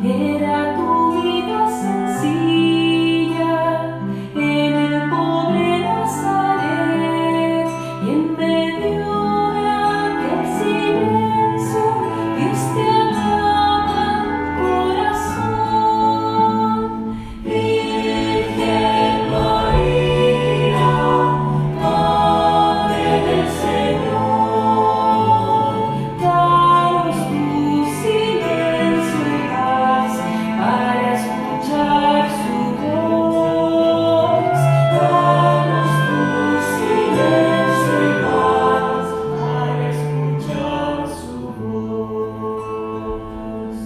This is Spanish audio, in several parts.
Era tu vida sencilla en el pobre Nazaret, y en medio de aquel silencio Dios te hablaba al corazón. Virgen María, Madre del Señor, danos tu silencio y paz para escuchar su voz. Danos tu silencio y paz para escuchar su voz.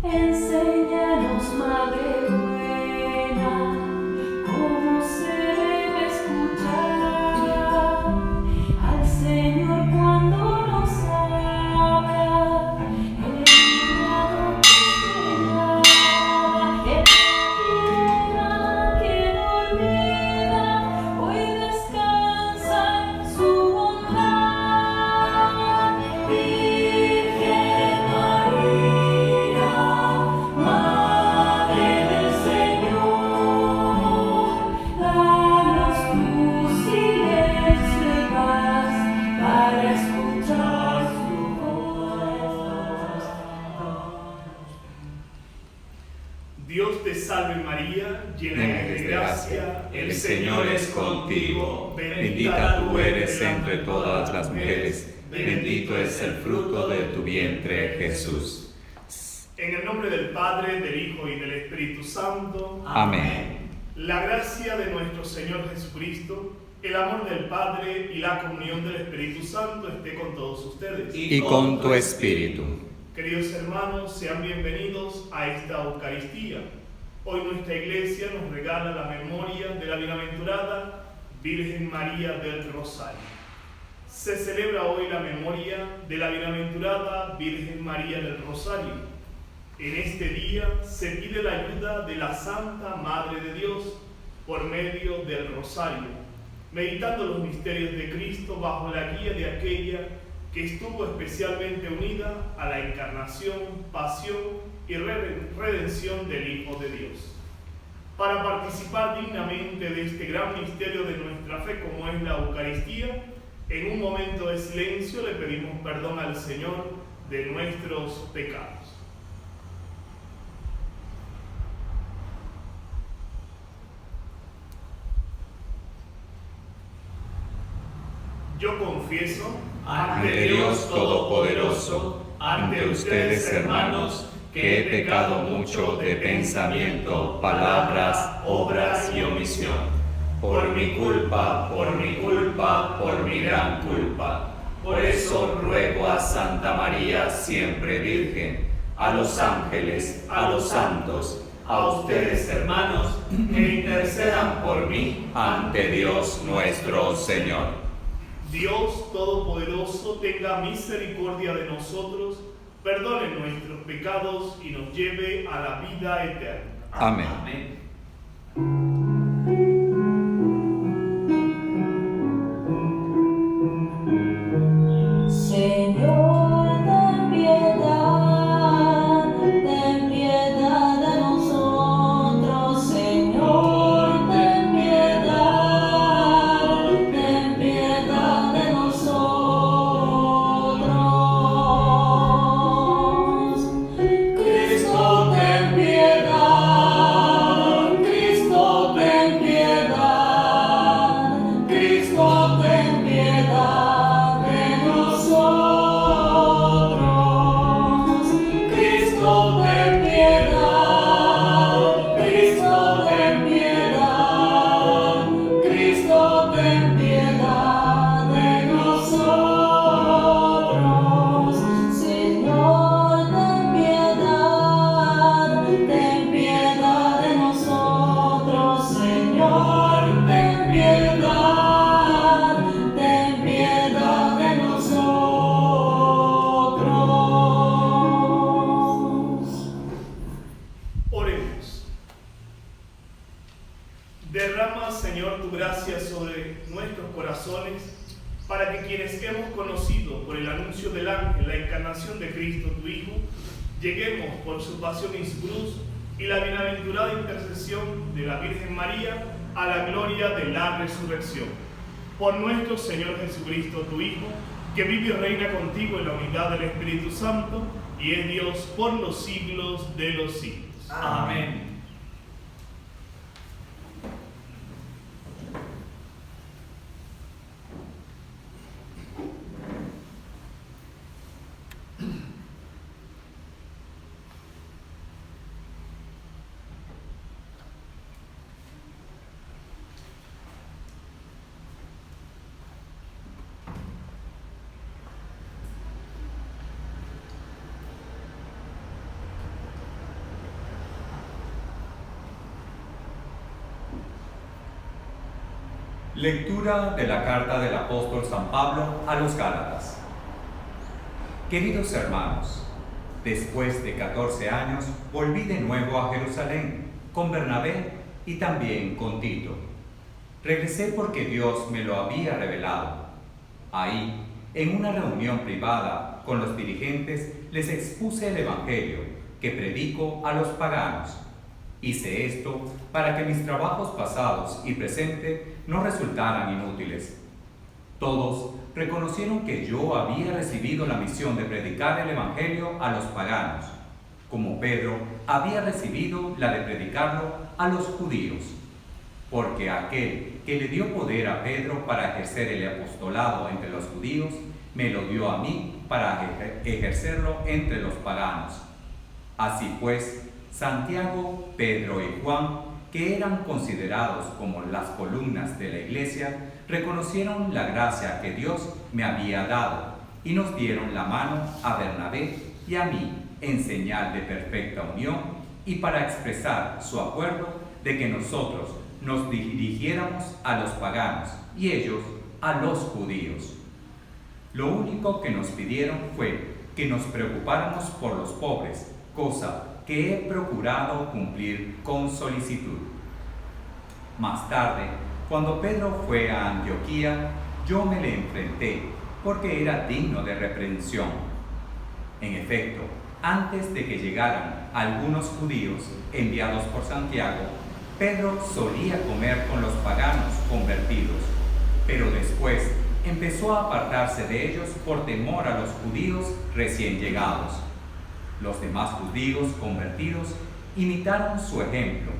Enséñanos, Madre buena, cómo se debe escuchar al Señor cuando nos habla. En una noche estrellada, en la tierra que dormida hoy descansa en su bondad. Virgen María, Madre del Señor, danos tu silencio y paz para escuchar su voz. Dios te salve María, llena eres de gracia, el Señor es contigo, bendita tú eres entre todas las mujeres, bendito es el fruto de tu vientre, Jesús. En el nombre del Padre, del Hijo y del Espíritu Santo. Amén. La gracia de nuestro Señor Jesucristo, el amor del Padre y la comunión del Espíritu Santo esté con todos ustedes. Y con tu espíritu. Queridos hermanos, sean bienvenidos a esta Eucaristía. Hoy nuestra Iglesia nos regala la memoria de la bienaventurada Virgen María del Rosario. Se celebra hoy la memoria de la bienaventurada Virgen María del Rosario. En este día se pide la ayuda de la Santa Madre de Dios por medio del Rosario, meditando los misterios de Cristo bajo la guía de aquella que estuvo especialmente unida a la encarnación, pasión y redención del Hijo de Dios. Para participar dignamente de este gran misterio de nuestra fe como es la Eucaristía, en un momento de silencio le pedimos perdón al Señor de nuestros pecados. Yo confieso Ante Dios Todopoderoso, ante ustedes, hermanos, que he pecado mucho de pensamiento, palabras, obras y omisión. Por mi culpa, por mi culpa, por mi gran culpa. Por eso ruego a Santa María, siempre Virgen, a los ángeles, a los santos, a ustedes, hermanos, que intercedan por mí ante Dios nuestro Señor. Dios Todopoderoso tenga misericordia de nosotros, perdone nuestros pecados y nos lleve a la vida eterna. Amén. Señor, ten piedad de nosotros. Señor, ten piedad de nosotros. Cristo, ten piedad. Cristo, ten piedad. Cristo, ten piedad de nosotros. Cristo, ten piedad. Cristo, ten piedad. Cristo, ten piedad de nosotros. Señor, ten piedad de nosotros. Señor, ten piedad de nosotros. Oremos. Derrama, Señor, tu gracia sobre nuestros corazones, para que quienes hemos conocido por el anuncio del ángel la encarnación de Cristo, tu Hijo, lleguemos por su pasión y su cruz y la bienaventurada intercesión de la Virgen María a la gloria de la resurrección. Por nuestro Señor Jesucristo, tu Hijo, que vive y reina contigo en la unidad del Espíritu Santo, y es Dios por los siglos de los siglos. Amén. Lectura de la carta del apóstol San Pablo a los Gálatas. Queridos hermanos, después de 14 años volví de nuevo a Jerusalén con Bernabé y también con Tito. Regresé porque Dios me lo había revelado. Ahí, en una reunión privada con los dirigentes, les expuse el Evangelio que predico a los paganos. Hice esto para que mis trabajos pasados y presente no resultaran inútiles. Todos reconocieron que yo había recibido la misión de predicar el Evangelio a los paganos, como Pedro había recibido la de predicarlo a los judíos, porque aquel que le dio poder a Pedro para ejercer el apostolado entre los judíos, me lo dio a mí para ejercerlo entre los paganos. Así pues, Santiago, Pedro y Juan, que eran considerados como las columnas de la iglesia, reconocieron la gracia que Dios me había dado y nos dieron la mano a Bernabé y a mí en señal de perfecta unión y para expresar su acuerdo de que nosotros nos dirigiéramos a los paganos y ellos a los judíos. Lo único que nos pidieron fue que nos preocupáramos por los pobres, cosa que he procurado cumplir con solicitud. Más tarde, cuando Pedro fue a Antioquía, yo me le enfrenté, porque era digno de reprensión. En efecto, antes de que llegaran algunos judíos enviados por Santiago, Pedro solía comer con los paganos convertidos, pero después empezó a apartarse de ellos por temor a los judíos recién llegados. Los demás judíos convertidos imitaron su ejemplo,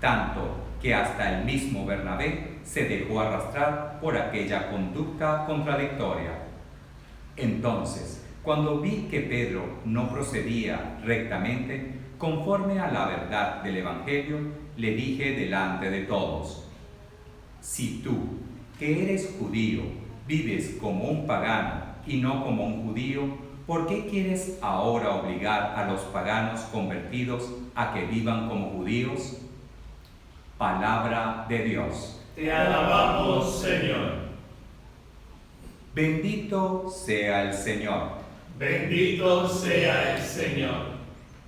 tanto que hasta el mismo Bernabé se dejó arrastrar por aquella conducta contradictoria. Entonces, cuando vi que Pedro no procedía rectamente, conforme a la verdad del Evangelio, le dije delante de todos: si tú, que eres judío, vives como un pagano y no como un judío, ¿por qué quieres ahora obligar a los paganos convertidos a que vivan como judíos? Palabra de Dios. Te alabamos, Señor. Bendito sea el Señor. Bendito sea el Señor.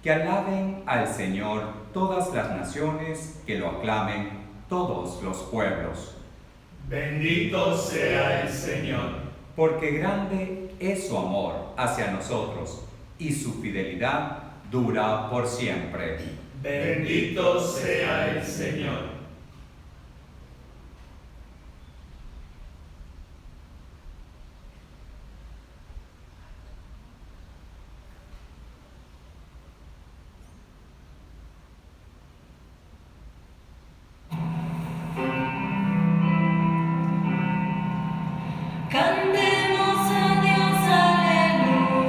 Que alaben al Señor todas las naciones, que lo aclamen todos los pueblos. Bendito sea el Señor. Porque grande es su amor hacia nosotros, y su fidelidad dura por siempre. Bendito sea el Señor. Cantemos a Dios, aleluya.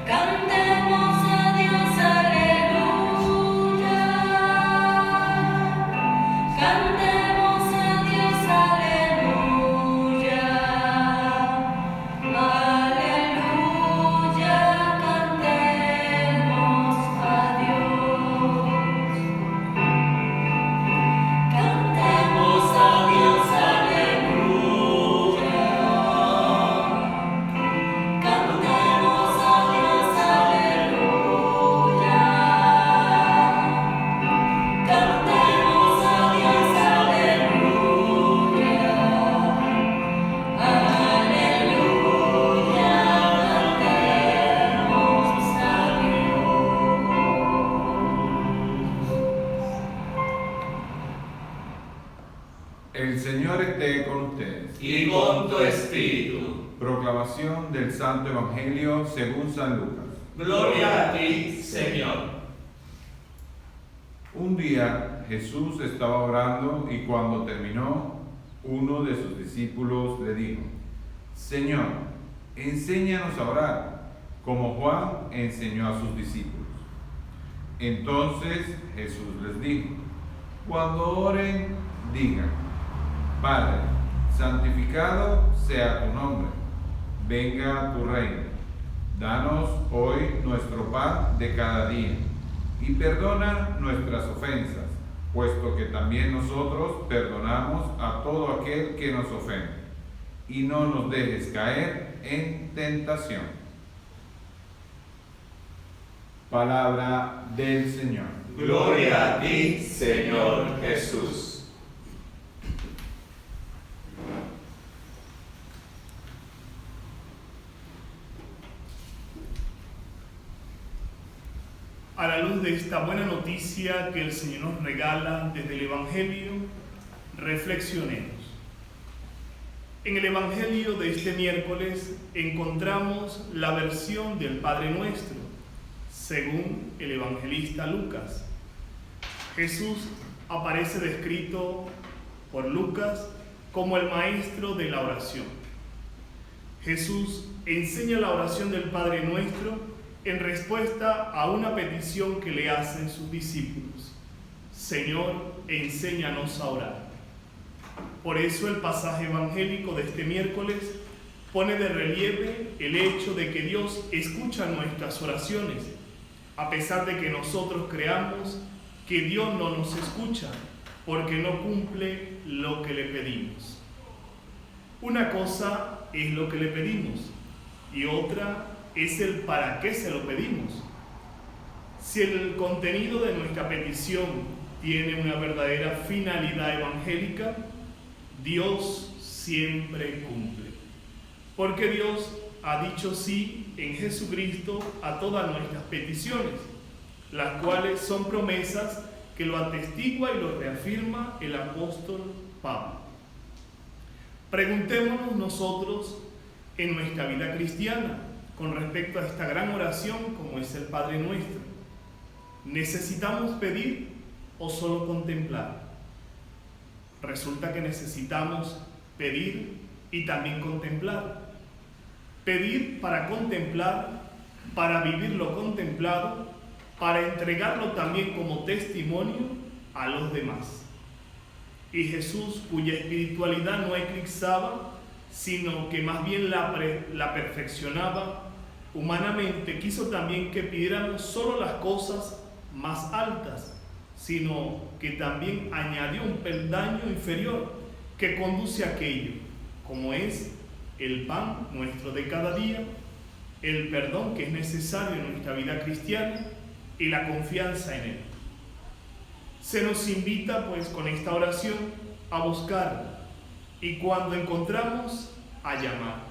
Cantemos a Dios, aleluya. Señor esté con ustedes. Y con tu espíritu. Proclamación del Santo Evangelio según San Lucas. Gloria a ti, Señor. Un día Jesús estaba orando y cuando terminó, uno de sus discípulos le dijo: Señor, enséñanos a orar, como Juan enseñó a sus discípulos. Entonces Jesús les dijo: cuando oren, digan: Padre, santificado sea tu nombre, venga tu reino. Danos hoy nuestro pan de cada día, y perdona nuestras ofensas, puesto que también nosotros perdonamos a todo aquel que nos ofende. Y no nos dejes caer en tentación. Palabra del Señor. Gloria a ti, Señor Jesús. A la luz de esta buena noticia que el Señor nos regala desde el Evangelio, reflexionemos. En el Evangelio de este miércoles encontramos la versión del Padre Nuestro, según el evangelista Lucas. Jesús aparece descrito por Lucas como el maestro de la oración. Jesús enseña la oración del Padre Nuestro en respuesta a una petición que le hacen sus discípulos: Señor, enséñanos a orar. Por eso el pasaje evangélico de este miércoles pone de relieve el hecho de que Dios escucha nuestras oraciones, a pesar de que nosotros creamos que Dios no nos escucha porque no cumple lo que le pedimos. Una cosa es lo que le pedimos y otra es el para qué se lo pedimos. Si el contenido de nuestra petición tiene una verdadera finalidad evangélica, Dios siempre cumple. Porque Dios ha dicho sí en Jesucristo a todas nuestras peticiones, las cuales son promesas que lo atestigua y lo reafirma el apóstol Pablo. Preguntémonos nosotros en nuestra vida cristiana con respecto a esta gran oración como es el Padre Nuestro. ¿Necesitamos pedir o solo contemplar? Resulta que necesitamos pedir y también contemplar. Pedir para contemplar, para vivir lo contemplado, para entregarlo también como testimonio a los demás. Y Jesús, cuya espiritualidad no eclipsaba, sino que más bien la perfeccionaba humanamente, quiso también que pidiéramos solo las cosas más altas, sino que también añadió un peldaño inferior que conduce a aquello, como es el pan nuestro de cada día, el perdón que es necesario en nuestra vida cristiana y la confianza en Él. Se nos invita pues con esta oración a buscar, y cuando encontramos, a llamar,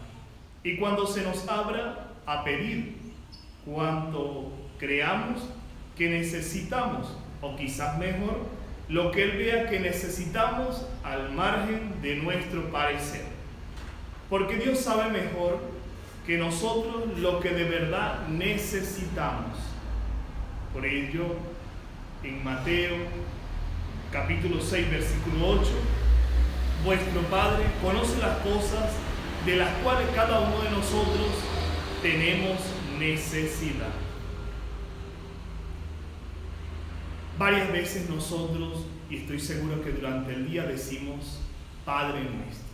y cuando se nos abra, a pedir, cuanto creamos que necesitamos, o quizás mejor, lo que Él vea que necesitamos al margen de nuestro parecer. Porque Dios sabe mejor que nosotros lo que de verdad necesitamos. Por ello, en Mateo capítulo 6, versículo 8, vuestro Padre conoce las cosas de las cuales cada uno de nosotros tenemos necesidad. Varias veces nosotros, y estoy seguro que durante el día decimos Padre Nuestro.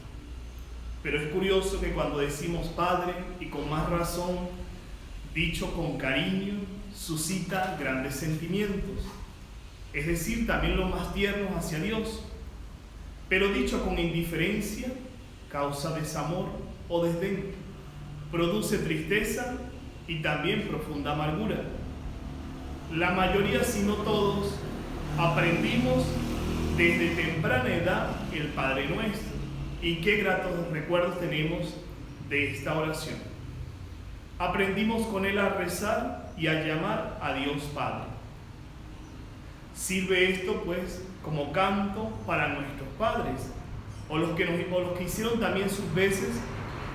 Pero es curioso que cuando decimos Padre, y con más razón, dicho con cariño, suscita grandes sentimientos. Es decir, también los más tiernos hacia Dios. Pero dicho con indiferencia, causa desamor o desdén. Produce tristeza y también profunda amargura. La mayoría, si no todos, aprendimos desde temprana edad el Padre Nuestro. Y qué gratos recuerdos tenemos de esta oración. Aprendimos con él a rezar y a llamar a Dios Padre. Sirve esto pues como canto para nuestros padres, o los que hicieron también sus veces,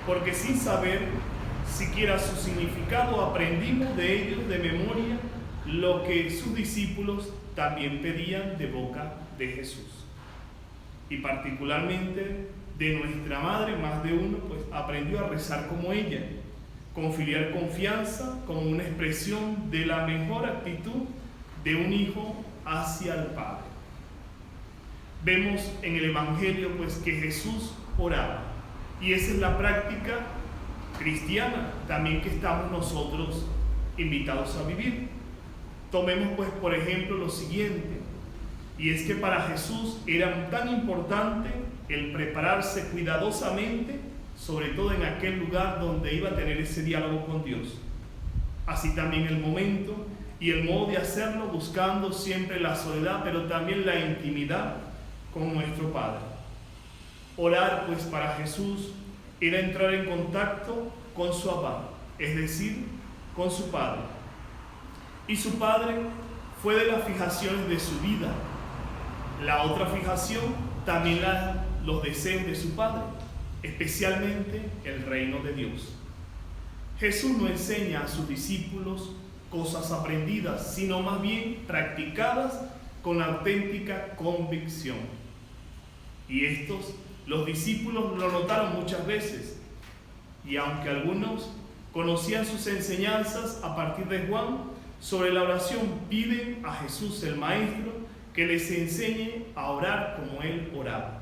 porque sin saber siquiera su significado aprendimos de ellos de memoria lo que sus discípulos también pedían de boca de Jesús. Y particularmente de nuestra madre, más de uno pues aprendió a rezar como ella, con filial confianza, como una expresión de la mejor actitud de un hijo hacia el Padre. Vemos en el Evangelio pues que Jesús oraba, y esa es la práctica cristiana también que estamos nosotros invitados a vivir. Tomemos pues por ejemplo lo siguiente, y es que para Jesús era tan importante el prepararse cuidadosamente, sobre todo en aquel lugar donde iba a tener ese diálogo con Dios. Así también el momento y el modo de hacerlo, buscando siempre la soledad, pero también la intimidad con nuestro Padre. Orar pues para Jesús era entrar en contacto con su Abba, es decir, con su Padre. Y su Padre fue de las fijaciones de su vida. La otra fijación también los deseos de su Padre, especialmente el reino de Dios. Jesús no enseña a sus discípulos cosas aprendidas, sino más bien practicadas con auténtica convicción. Y los discípulos lo notaron muchas veces, y aunque algunos conocían sus enseñanzas a partir de Juan sobre la oración, piden a Jesús el Maestro que les enseñe a orar como Él oraba.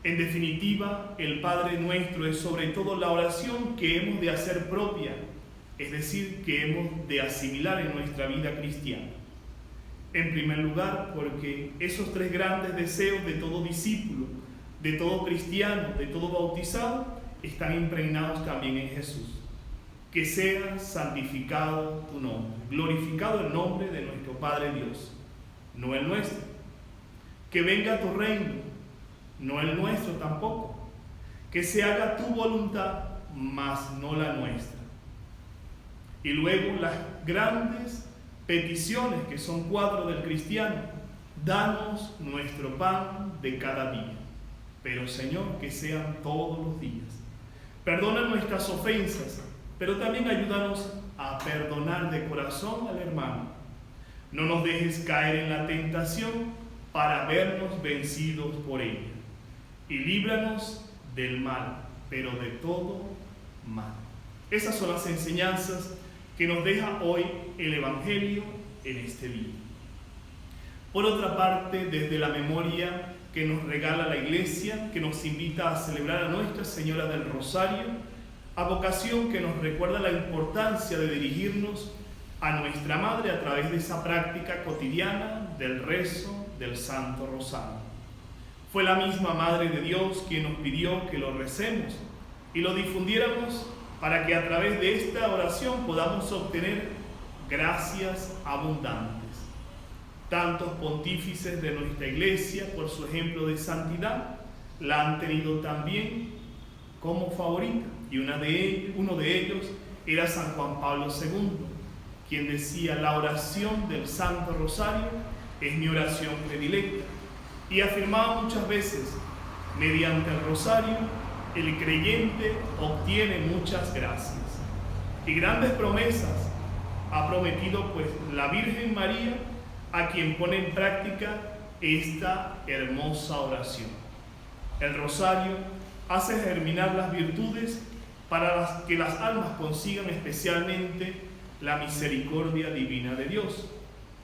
En definitiva, el Padre Nuestro es sobre todo la oración que hemos de hacer propia, es decir, que hemos de asimilar en nuestra vida cristiana. En primer lugar, porque esos tres grandes deseos de todo discípulo, de todo cristiano, de todo bautizado, están impregnados también en Jesús. Que sea santificado tu nombre, glorificado el nombre de nuestro Padre Dios, no el nuestro. Que venga tu reino, no el nuestro tampoco. Que se haga tu voluntad, mas no la nuestra. Y luego las grandes peticiones, que son 4 del cristiano: danos nuestro pan de cada día. Pero Señor, que sean todos los días. Perdona nuestras ofensas, pero también ayúdanos a perdonar de corazón al hermano. No nos dejes caer en la tentación para vernos vencidos por ella. Y líbranos del mal, pero de todo mal. Esas son las enseñanzas que nos deja hoy el Evangelio en este día. Por otra parte, desde la memoria que nos regala la Iglesia, que nos invita a celebrar a Nuestra Señora del Rosario, advocación que nos recuerda la importancia de dirigirnos a nuestra Madre a través de esa práctica cotidiana del rezo del Santo Rosario. Fue la misma Madre de Dios quien nos pidió que lo recemos y lo difundiéramos para que a través de esta oración podamos obtener gracias abundantes. Tantos pontífices de nuestra Iglesia, por su ejemplo de santidad, la han tenido también como favorita, y uno de ellos era San Juan Pablo II, quien decía: la oración del Santo Rosario es mi oración predilecta, y afirmaba muchas veces: mediante el Rosario el creyente obtiene muchas gracias y grandes promesas. Ha prometido pues la Virgen María a quien pone en práctica esta hermosa oración. El Rosario hace germinar las virtudes para que las almas consigan especialmente la misericordia divina de Dios,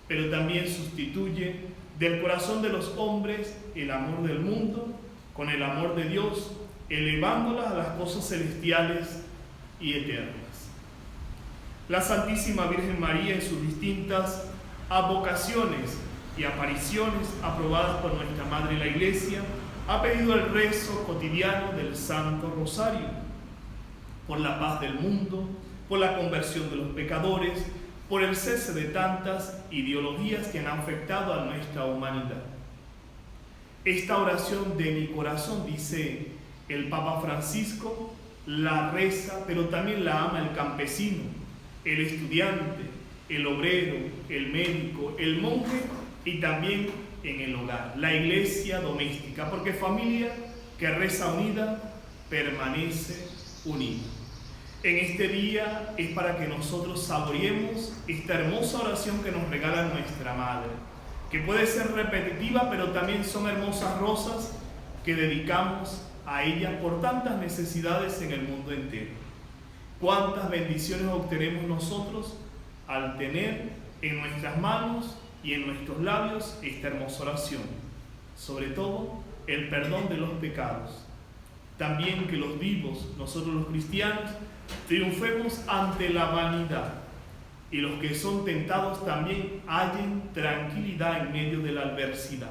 pero también sustituye del corazón de los hombres el amor del mundo con el amor de Dios, elevándolas a las cosas celestiales y eternas. La Santísima Virgen María, en sus distintas advocaciones y apariciones aprobadas por nuestra Madre la Iglesia, ha pedido el rezo cotidiano del Santo Rosario por la paz del mundo, por la conversión de los pecadores, por el cese de tantas ideologías que han afectado a nuestra humanidad. Esta oración de mi corazón, dice el Papa Francisco, la reza, pero también la ama el campesino, el estudiante, el obrero, el médico, el monje y también en el hogar, la iglesia doméstica, porque familia que reza unida, permanece unida. En este día es para que nosotros saboreemos esta hermosa oración que nos regala nuestra Madre, que puede ser repetitiva, pero también son hermosas rosas que dedicamos a ella por tantas necesidades en el mundo entero. Cuántas bendiciones obtenemos nosotros al tener en nuestras manos y en nuestros labios esta hermosa oración. Sobre todo, el perdón de los pecados. También que los vivos, nosotros los cristianos, triunfemos ante la vanidad, y los que son tentados también hallen tranquilidad en medio de la adversidad.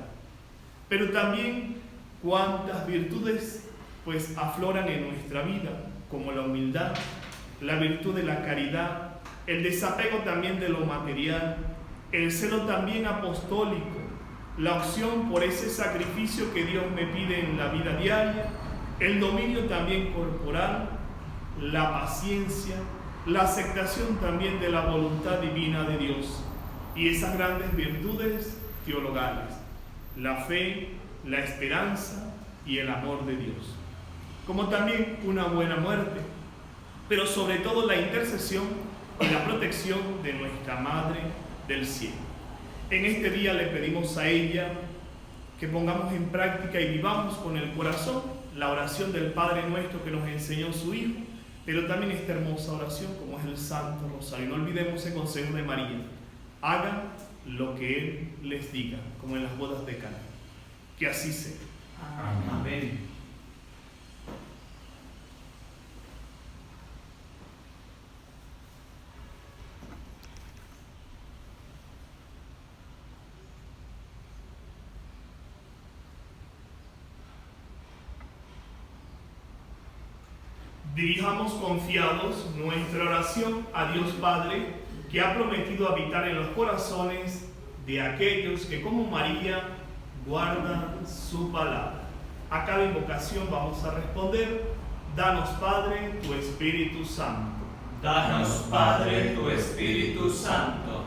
Pero también cuántas virtudes pues afloran en nuestra vida, como la humildad, la virtud de la caridad, el desapego también de lo material, el celo también apostólico, la opción por ese sacrificio que Dios me pide en la vida diaria, el dominio también corporal, la paciencia, la aceptación también de la voluntad divina de Dios y esas grandes virtudes teologales, la fe, la esperanza y el amor de Dios, como también una buena muerte, pero sobre todo la intercesión y la protección de nuestra Madre del Cielo. En este día le pedimos a ella que pongamos en práctica y vivamos con el corazón la oración del Padre Nuestro que nos enseñó su Hijo, pero también esta hermosa oración como es el Santo Rosario. No olvidemos el consejo de María: hagan lo que Él les diga, como en las bodas de Caná. Que así sea. Amén. Dirijamos confiados nuestra oración a Dios Padre, que ha prometido habitar en los corazones de aquellos que, como María, guardan su palabra. A cada invocación vamos a responder: danos, Padre, tu Espíritu Santo. Danos, Padre, tu Espíritu Santo.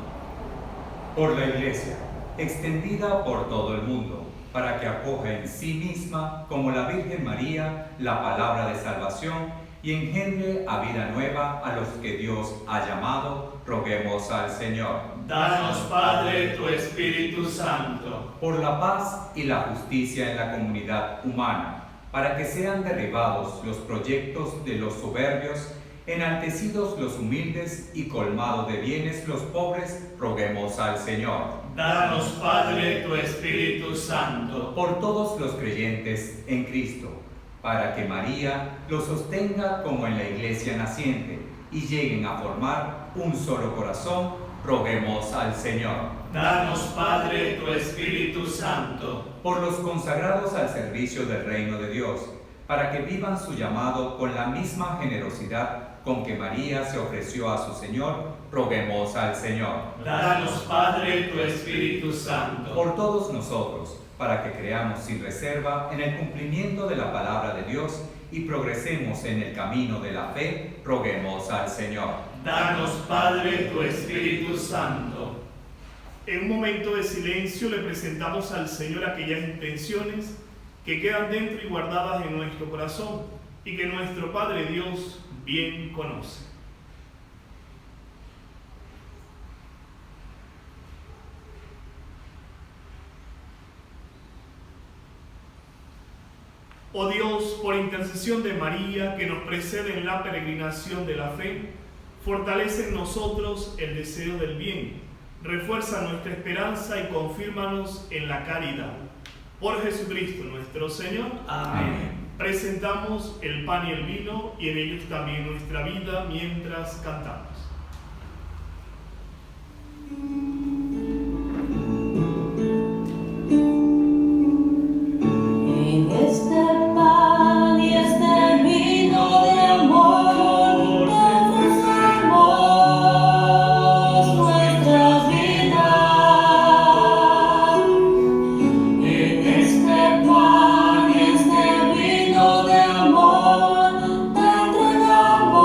Por la Iglesia, extendida por todo el mundo, para que acoja en sí misma, como la Virgen María, la palabra de salvación y engendre a vida nueva a los que Dios ha llamado, roguemos al Señor. Danos, Padre, tu Espíritu Santo. Por la paz y la justicia en la comunidad humana, para que sean derribados los proyectos de los soberbios, enaltecidos los humildes y colmados de bienes los pobres, roguemos al Señor. Danos, Padre, tu Espíritu Santo. Por todos los creyentes en Cristo, para que María los sostenga como en la Iglesia naciente y lleguen a formar un solo corazón, roguemos al Señor. Danos, Padre, tu Espíritu Santo. Por los consagrados al servicio del reino de Dios, para que vivan su llamado con la misma generosidad con que María se ofreció a su Señor, roguemos al Señor. Danos, Padre, tu Espíritu Santo. Por todos nosotros, para que creamos sin reserva en el cumplimiento de la palabra de Dios y progresemos en el camino de la fe, roguemos al Señor. Danos, Padre, tu Espíritu Santo. En un momento de silencio le presentamos al Señor aquellas intenciones que quedan dentro y guardadas en nuestro corazón y que nuestro Padre Dios bien conoce. Oh Dios, por intercesión de María, que nos precede en la peregrinación de la fe, fortalece en nosotros el deseo del bien, refuerza nuestra esperanza y confírmanos en la caridad. Por Jesucristo nuestro Señor. Amén. Presentamos el pan y el vino y en ellos también nuestra vida mientras cantamos. En este pan y este vino de amor, ofrecemos nuestra vida. En este pan y este vino de amor, te entregamos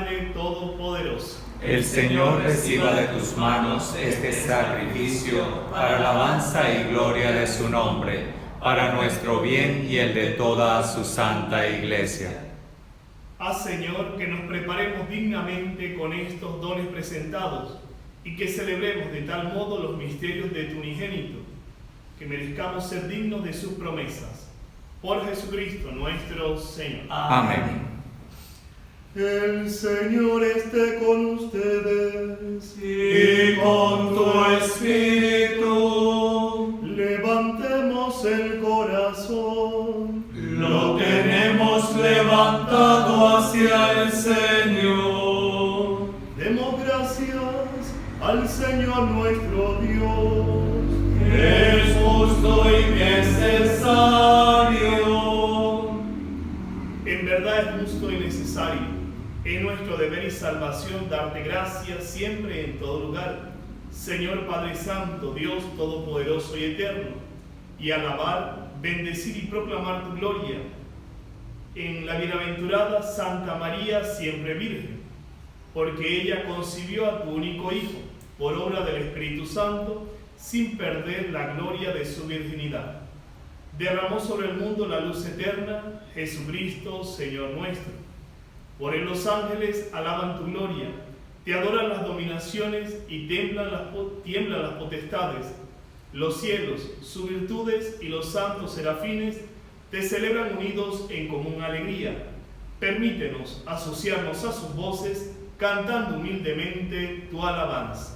Padre Todopoderoso. El Señor reciba de tus manos este sacrificio para alabanza y gloria de su nombre, para nuestro bien y el de toda su santa Iglesia. Haz, Señor, que nos preparemos dignamente con estos dones presentados y que celebremos de tal modo los misterios de tu unigénito, que merezcamos ser dignos de sus promesas. Por Jesucristo nuestro Señor. Amén. El Señor esté con ustedes Y con tu espíritu Levantemos el corazón. lo tenemos levantado hacia el Señor. Demos gracias al Señor nuestro Dios. Es justo y necesario. En verdad es justo y necesario. Es nuestro deber y salvación darte gracias siempre y en todo lugar, Señor Padre Santo, Dios Todopoderoso y Eterno, y alabar, bendecir y proclamar tu gloria en la bienaventurada Santa María, siempre Virgen, porque ella concibió a tu único Hijo, por obra del Espíritu Santo, sin perder la gloria de su virginidad. Derramó sobre el mundo la luz eterna, Jesucristo, Señor nuestro. Por él los ángeles alaban tu gloria, te adoran las dominaciones y tiemblan las potestades. Los cielos, sus virtudes y los santos serafines te celebran unidos en común alegría. Permítenos asociarnos a sus voces, cantando humildemente tu alabanza.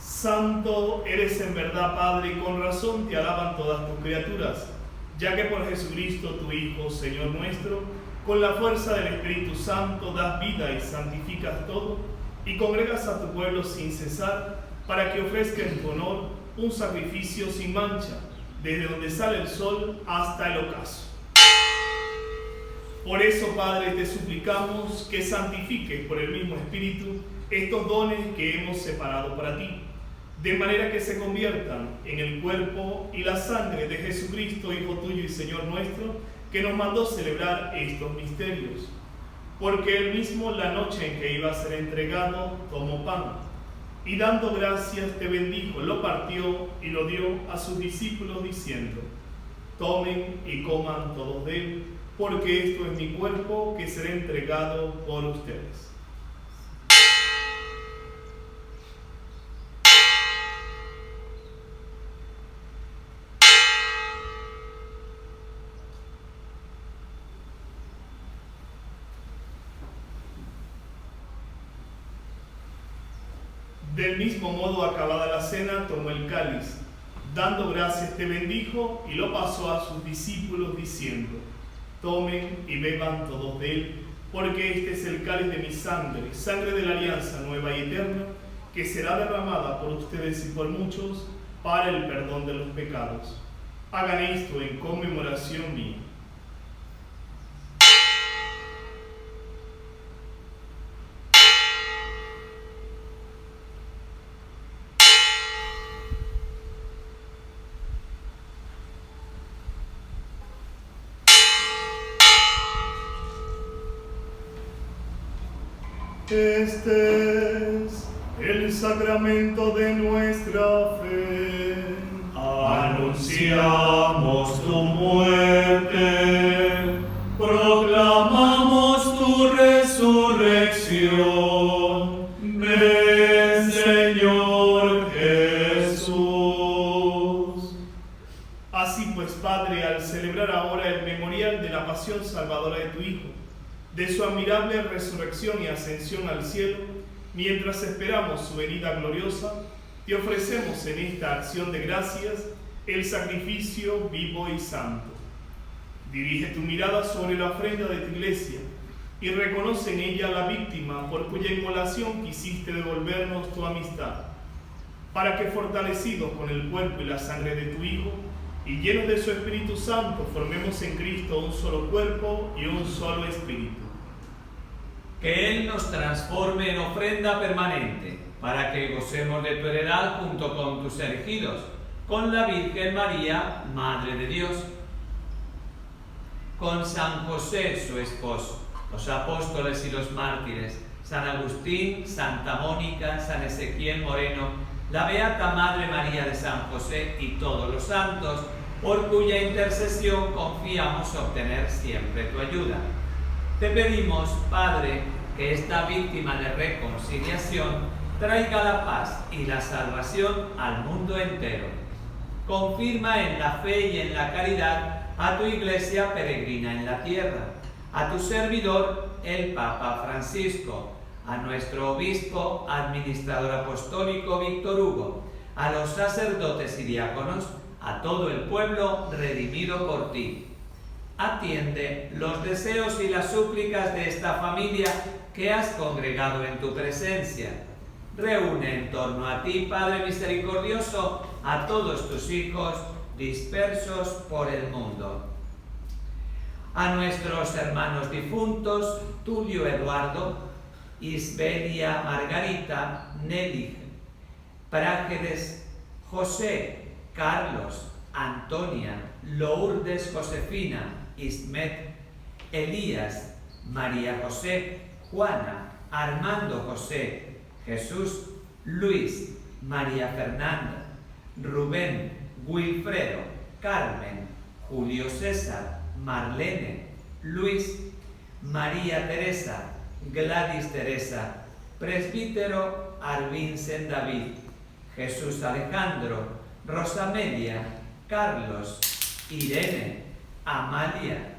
Santo eres en verdad, Padre, y con razón te alaban todas tus criaturas, ya que por Jesucristo, tu Hijo, Señor nuestro, con la fuerza del Espíritu Santo das vida y santificas todo, y congregas a tu pueblo sin cesar, para que ofrezca en tu honor un sacrificio sin mancha, desde donde sale el sol hasta el ocaso. Por eso, Padre, te suplicamos que santifiques por el mismo Espíritu estos dones que hemos separado para ti, de manera que se conviertan en el cuerpo y la sangre de Jesucristo, Hijo tuyo y Señor nuestro, que nos mandó celebrar estos misterios. Porque él mismo, la noche en que iba a ser entregado, tomó pan, y dando gracias te bendijo, lo partió y lo dio a sus discípulos diciendo: tomen y coman todos de él, porque esto es mi cuerpo que será entregado por ustedes. Del mismo modo, acabada la cena, tomó el cáliz, dando gracias te bendijo y lo pasó a sus discípulos diciendo: Tomen y beban todos de él, porque este es el cáliz de mi sangre, sangre de la alianza nueva y eterna, que será derramada por ustedes y por muchos para el perdón de los pecados. Hagan esto en conmemoración mía. Este es el sacramento de nuestra fe. Anunciamos tu muerte, proclamamos tu resurrección. Ven, Señor Jesús. Así pues, Padre, al celebrar ahora el memorial de la pasión salvadora de tu Hijo, de su admirable resurrección y ascensión al cielo, mientras esperamos su venida gloriosa, te ofrecemos en esta acción de gracias el sacrificio vivo y santo. Dirige tu mirada sobre la ofrenda de tu iglesia y reconoce en ella la víctima por cuya inmolación quisiste devolvernos tu amistad, para que fortalecidos con el cuerpo y la sangre de tu Hijo y llenos de su Espíritu Santo, formemos en Cristo un solo cuerpo y un solo espíritu. Que Él nos transforme en ofrenda permanente, para que gocemos de tu heredad junto con tus elegidos, con la Virgen María, Madre de Dios, con San José, su esposo, los apóstoles y los mártires, San Agustín, Santa Mónica, San Ezequiel Moreno, la Beata Madre María de San José y todos los santos, por cuya intercesión confiamos obtener siempre tu ayuda. Te pedimos, Padre, que esta víctima de reconciliación traiga la paz y la salvación al mundo entero. Confirma en la fe y en la caridad a tu Iglesia peregrina en la tierra, a tu servidor, el Papa Francisco, a nuestro obispo, administrador apostólico Víctor Hugo, a los sacerdotes y diáconos, a todo el pueblo redimido por ti. Atiende los deseos y las súplicas de esta familia que has congregado en tu presencia. Reúne en torno a ti, Padre misericordioso, a todos tus hijos dispersos por el mundo. A nuestros hermanos difuntos, Tulio Eduardo, Isbelia Margarita, Nelly, Prágedes, José, Carlos, Antonia, Lourdes Josefina, Ismet, Elías, María José, Juana, Armando José, Jesús, Luis, María Fernanda, Rubén, Wilfredo, Carmen, Julio César, Marlene, Luis, María Teresa, Gladys Teresa, Presbítero Arvincen David, Jesús Alejandro, Rosamelia, Carlos, Irene, Amalia,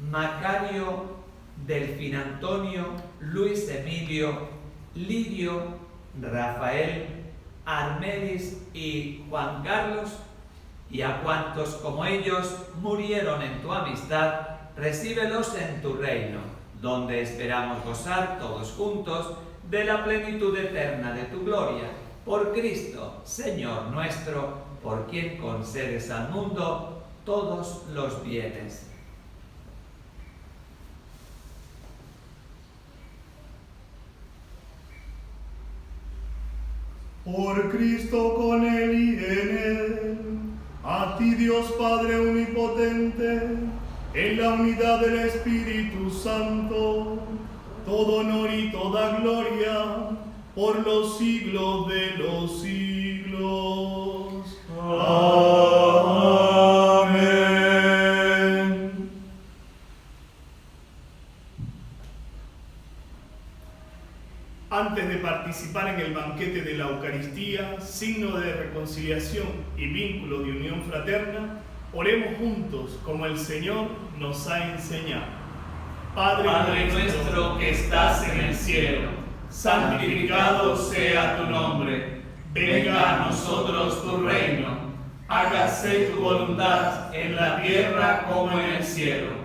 Macario, Delfín Antonio, Luis Emilio, Lidio, Rafael, Armedis y Juan Carlos, y a cuantos como ellos murieron en tu amistad, recíbelos en tu reino, donde esperamos gozar todos juntos de la plenitud eterna de tu gloria, por Cristo, Señor nuestro, por quien concedes al mundo todos los bienes. Por Cristo, con Él y en Él, a ti Dios Padre Omnipotente, en la unidad del Espíritu Santo, todo honor y toda gloria, por los siglos de los siglos. Amén. Antes de participar en el banquete de la Eucaristía, signo de reconciliación y vínculo de unión fraterna, oremos juntos como el Señor nos ha enseñado. Padre nuestro que estás en el cielo, santificado sea tu nombre. Venga a nosotros tu reino. Hágase tu voluntad en la tierra como en el cielo.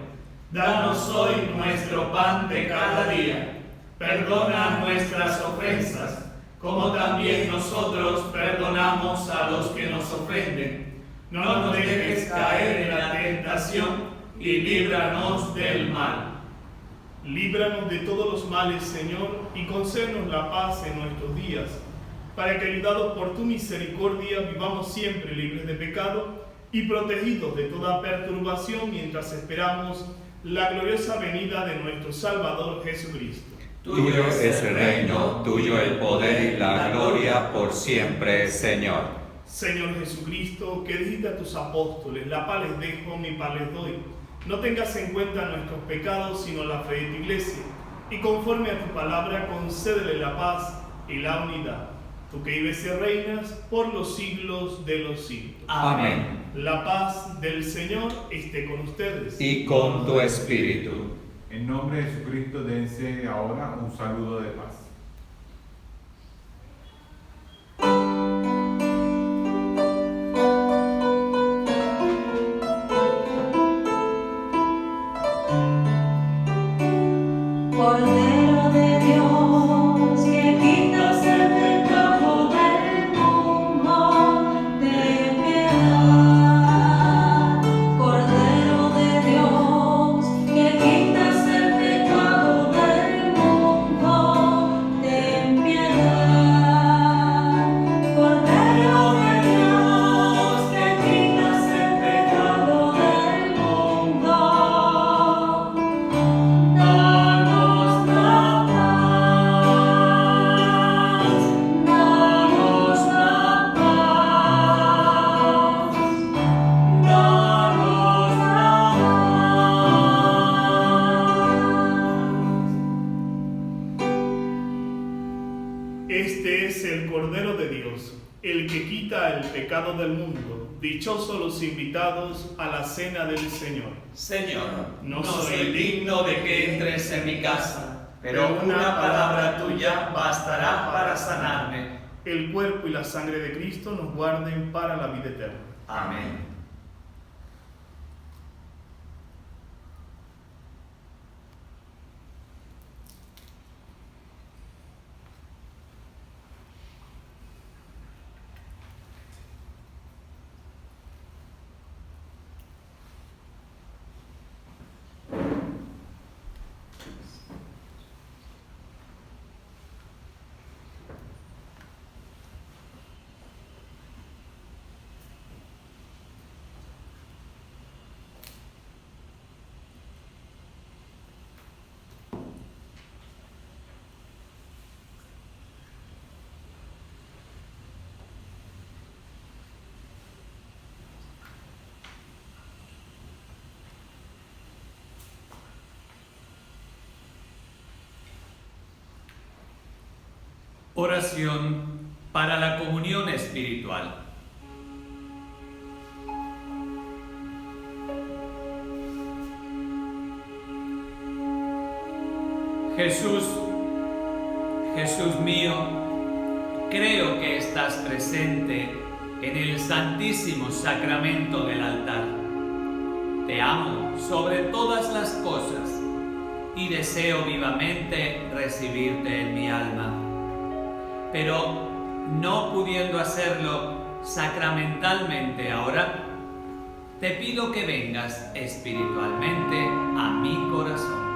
Danos hoy nuestro pan de cada día. Perdona nuestras ofensas, como también nosotros perdonamos a los que nos ofenden. No nos dejes caer en la tentación y líbranos del mal. Líbranos de todos los males, Señor, y concédenos la paz en nuestros días, para que, ayudados por tu misericordia, vivamos siempre libres de pecado y protegidos de toda perturbación mientras esperamos la gloriosa venida de nuestro Salvador Jesucristo. Tuyo es el reino, tuyo el poder y la gloria por siempre, Señor. Señor Jesucristo, que dijiste a tus apóstoles, la paz les dejo, mi paz les doy. No tengas en cuenta nuestros pecados, sino la fe de tu iglesia. Y conforme a tu palabra, concédele la paz y la unidad. Tú que vives y reinas por los siglos de los siglos. Amén. La paz del Señor esté con ustedes. Y con tu espíritu. En nombre de Jesucristo, dense ahora un saludo de paz. Cordero de Dios, que quitas el pecado del mundo, ten piedad. Cordero de Dios, que quitas el pecado del mundo, ten piedad. Cordero de Dios, que quitas el pecado del mundo. Danos la paz, danos la paz, danos la paz. Este es el Cordero de Dios, el que quita el pecado del mundo. Dichosos los invitados a la cena del Señor. Señor, No no soy soy digno de que entres en mi casa, pero una palabra tuya bastará para sanarme. El cuerpo y la sangre de Cristo nos guarden para la vida eterna. Amén. Oración para la comunión espiritual. Jesús, Jesús mío, creo que estás presente en el Santísimo Sacramento del altar. Te amo sobre todas las cosas y deseo vivamente recibirte en mi alma. Pero no pudiendo hacerlo sacramentalmente ahora, te pido que vengas espiritualmente a mi corazón.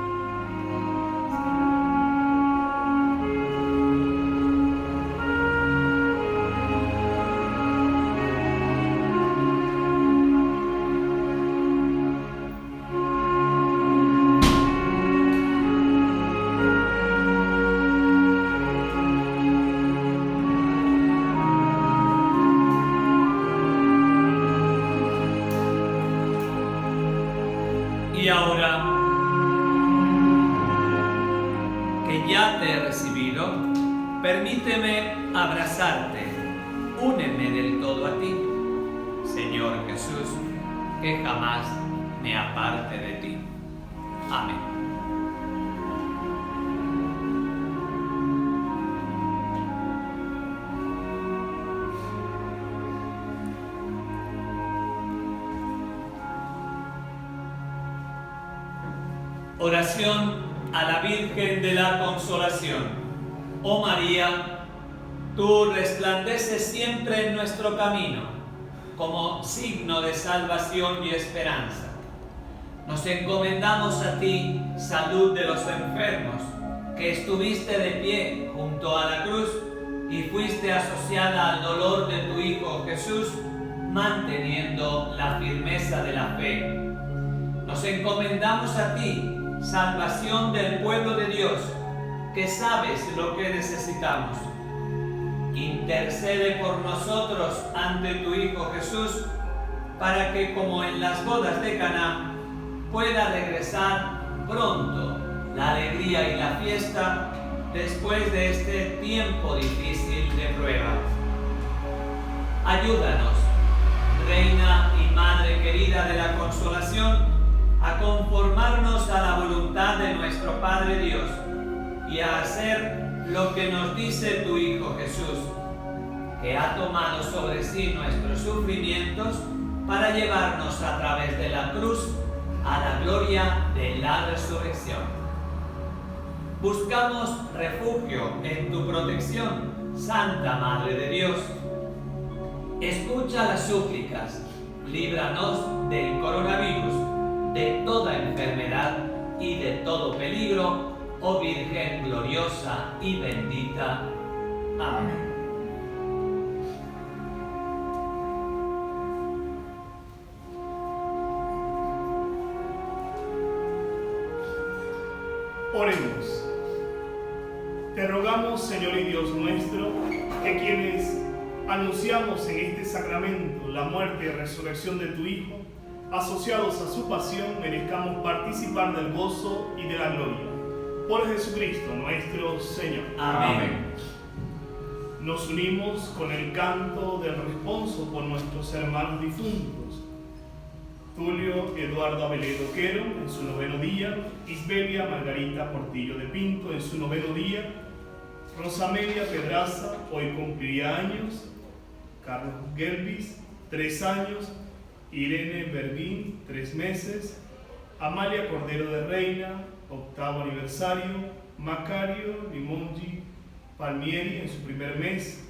Y ahora que ya te he recibido, permíteme abrazarte, úneme del todo a ti, Señor Jesús, que jamás me aparte de ti. Amén. Oración a la Virgen de la Consolación. Oh María, tú resplandeces siempre en nuestro camino, como signo de salvación y esperanza. Nos encomendamos a ti, salud de los enfermos, que estuviste de pie junto a la cruz y fuiste asociada al dolor de tu Hijo Jesús, manteniendo la firmeza de la fe. Nos encomendamos a ti, salvación del pueblo de Dios, que sabes lo que necesitamos. Intercede por nosotros ante tu Hijo Jesús, para que, como en las bodas de Caná, pueda regresar pronto la alegría y la fiesta después de este tiempo difícil de prueba. Ayúdanos, Reina y Madre querida de la Consolación, a conformarnos a la voluntad de nuestro Padre Dios y a hacer lo que nos dice tu Hijo Jesús, que ha tomado sobre sí nuestros sufrimientos para llevarnos a través de la cruz a la gloria de la resurrección. Buscamos refugio en tu protección, Santa Madre de Dios. Escucha las súplicas, líbranos del coronavirus, de toda enfermedad y de todo peligro, oh Virgen gloriosa y bendita. Amén. Oremos. Te rogamos, Señor y Dios nuestro, que quienes anunciamos en este sacramento la muerte y resurrección de tu Hijo, asociados a su pasión, merezcamos participar del gozo y de la gloria. Por Jesucristo nuestro Señor. Amén. Nos unimos con el canto del responso por nuestros hermanos difuntos. Tulio Eduardo Aveledo Quero en su 9º día, Isbelia Margarita Portillo de Pinto en su 9º día, Rosamelia Pedraza hoy cumpliría años, Carlos Gelbis 3 años, Irene Berguín 3 meses, Amalia Cordero de Reina 8º aniversario, Macario Limongi Palmieri en su 1er mes,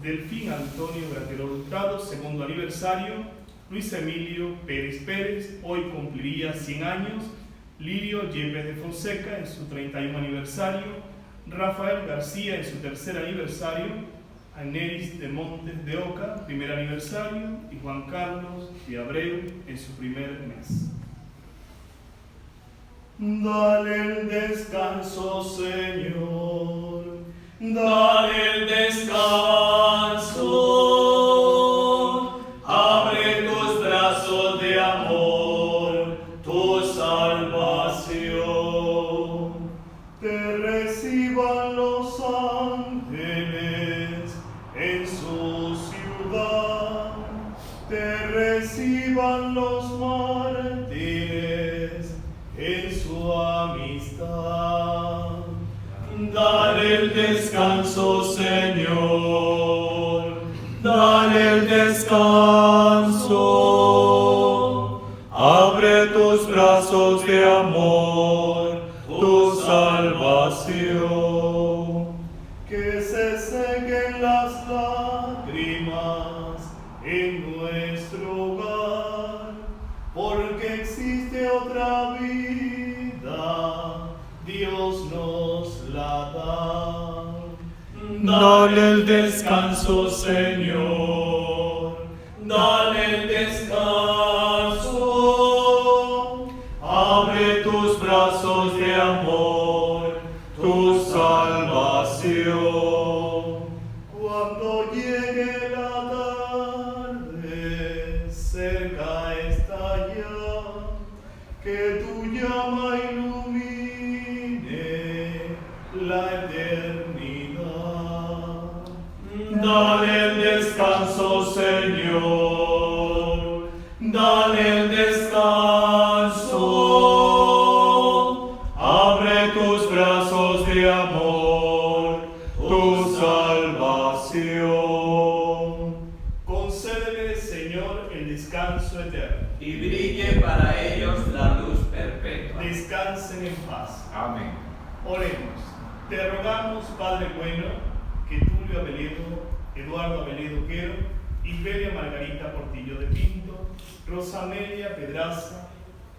Delfín Antonio Gratero Hurtado 2º aniversario, Luis Emilio Pérez Pérez hoy cumpliría 100 años, Lirio Yepes de Fonseca en su 31 aniversario, Rafael García en su 3er aniversario, Aneris de Montes de Oca, 1er aniversario, y Juan Carlos de Abreu en su 1er mes. Dale el descanso, Señor, dale el descanso, abre tus brazos de amor, tu salvación. Te reciban los ángeles en su ciudad, te reciban los mártires en su amistad. Dale el descanso, Señor, dale el descanso, abre tus brazos de amor, tu salvación. Que se sequen las lágrimas en nuestro hogar, porque existe otra vida, Dios nos la da. Dale el descanso, Señor, dale el descanso, abre tus brazos de amor, tu salvación. Cuando llegue la tarde, cerca está ya, que tu llama ilumine la eternidad. Dale el descanso, Señor, dale el descanso, abre tus brazos de amor, tu salvación. Concédele, Señor, el descanso eterno. Y brille para ellos la luz perpetua. Descansen en Amén. Oremos. Te rogamos, Padre bueno, que Tulio Aveledo, Eduardo Aveledo Quero, Isberia Margarita Portillo de Pinto, Rosa Amelia Pedraza,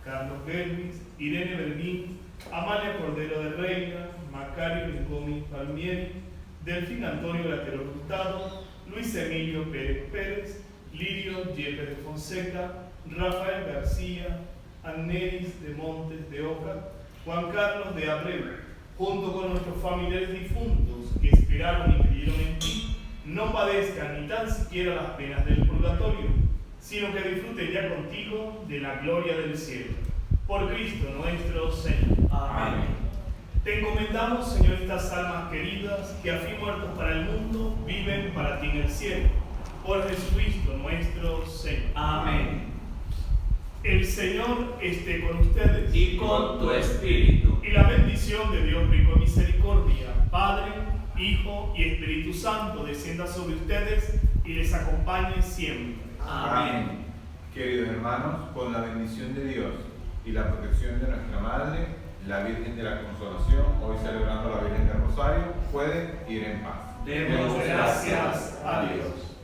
Carlos Belvis, Irene Berguín, Amalia Cordero de Reina, Macario Bengomi Palmieri, Delfín Antonio Latero Hurtado, Luis Emilio Pérez Pérez, Lirio Yepes de Fonseca, Rafael García, Annelis de Montes de Oca, Juan Carlos de Abreu, junto con nuestros familiares difuntos que esperaron y creyeron en ti, no padezcan ni tan siquiera las penas del purgatorio, sino que disfruten ya contigo de la gloria del cielo. Por Cristo nuestro Señor. Amén. Te encomendamos, Señor, estas almas queridas que a fin muertos para el mundo viven para ti en el cielo. Por Jesucristo nuestro Señor. Amén. El Señor esté con ustedes. Y con tu espíritu. Y la bendición de Dios rico en misericordia, Padre, Hijo y Espíritu Santo, descienda sobre ustedes y les acompañe siempre. Amén. Queridos hermanos, con la bendición de Dios y la protección de nuestra Madre, la Virgen de la Consolación, hoy celebrando a la Virgen del Rosario, pueden ir en paz. Demos gracias a Dios.